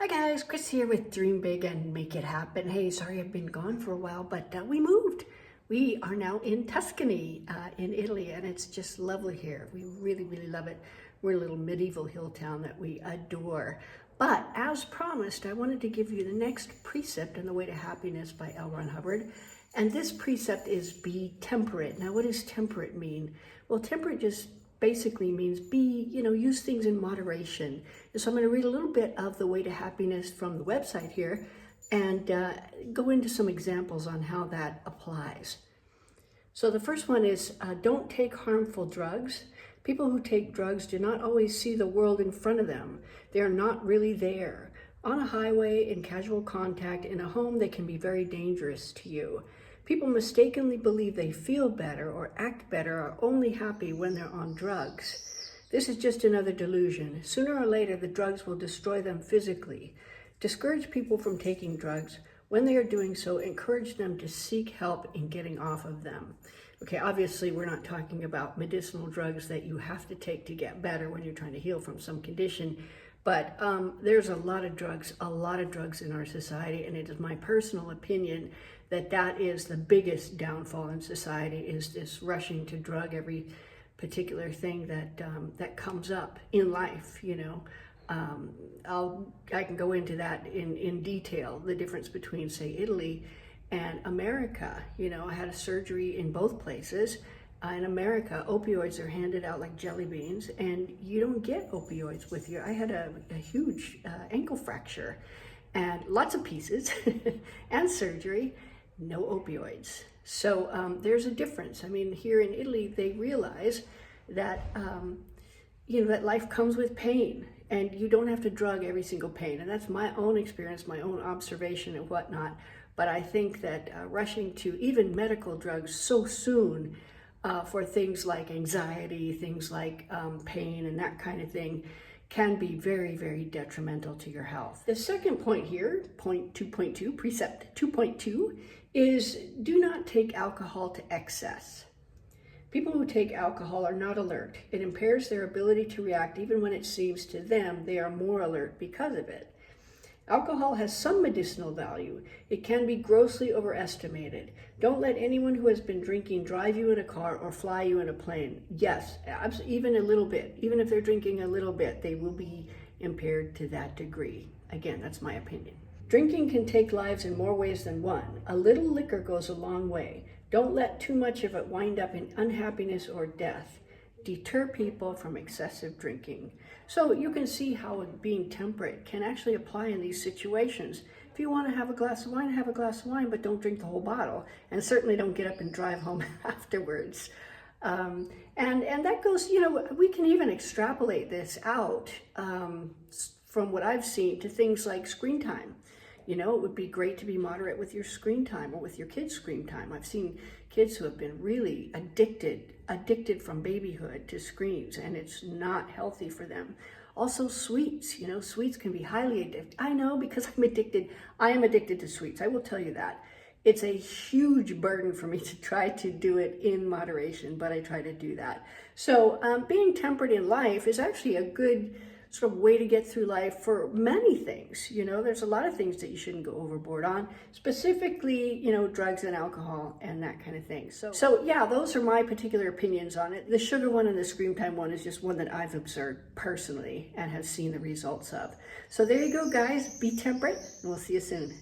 Hi guys, Chris here with Dream Big and Make It Happen. Hey, sorry I've been gone for a while, but we moved. We are now in Tuscany, in Italy, and it's just lovely here. We really, really love it. We're a little medieval hill town that we adore. But as promised, I wanted to give you the next precept in The Way to Happiness by L. Ron Hubbard. And this precept is be temperate. Now, what does temperate mean? Well, temperate just basically means use things in moderation. And so I'm going to read a little bit of The Way to Happiness from the website here and go into some examples on how that applies. So the first one is don't take harmful drugs. People who take drugs do not always see the world in front of them. They are not really there. On a highway, in casual contact, in a home, they can be very dangerous to you. People mistakenly believe they feel better or act better or only happy when they're on drugs. This is just another delusion. Sooner or later, the drugs will destroy them physically. Discourage people from taking drugs. When they are doing so, encourage them to seek help in getting off of them. Okay, obviously, we're not talking about medicinal drugs that you have to take to get better when you're trying to heal from some condition. But there's a lot of drugs in our society, and it is my personal opinion that is the biggest downfall in society, is this rushing to drug every particular thing that comes up in life, I can go into that in detail, the difference between, say, Italy and America. I had a surgery in both places. In America, opioids are handed out like jelly beans, and you don't get opioids with you. I had a huge ankle fracture and lots of pieces and surgery, no opioids. So there's a difference. I mean, here in Italy, they realize that, that life comes with pain, and you don't have to drug every single pain. And that's my own experience, my own observation and whatnot. But I think that rushing to even medical drugs so soon for things like anxiety, things like pain and that kind of thing, can be very, very detrimental to your health. The second point here, point 2.2, precept 2.2, is do not take alcohol to excess. People who take alcohol are not alert. It impairs their ability to react even when it seems to them they are more alert because of it. Alcohol has some medicinal value. It can be grossly overestimated. Don't let anyone who has been drinking drive you in a car or fly you in a plane. Yes, even a little bit. Even if they're drinking a little bit, they will be impaired to that degree. Again, that's my opinion. Drinking can take lives in more ways than one. A little liquor goes a long way. Don't let too much of it wind up in unhappiness or death. Deter people from excessive drinking. So you can see how being temperate can actually apply in these situations. If you want to have a glass of wine, have a glass of wine, but don't drink the whole bottle. And certainly don't get up and drive home afterwards. And that goes, we can even extrapolate this out from what I've seen to things like screen time. It would be great to be moderate with your screen time or with your kids' screen time. I've seen kids who have been really addicted from babyhood to screens, and it's not healthy for them. Also sweets, sweets can be highly addictive. I know, because I'm addicted. I am addicted to sweets. I will tell you that. It's a huge burden for me to try to do it in moderation, but I try to do that. So being temperate in life is actually a good sort of way to get through life for many things. There's a lot of things that you shouldn't go overboard on, specifically, drugs and alcohol and that kind of thing. So yeah, those are my particular opinions on it. The sugar one and the screen time one is just one that I've observed personally and have seen the results of. So there you go, guys. Be temperate, and we'll see you soon.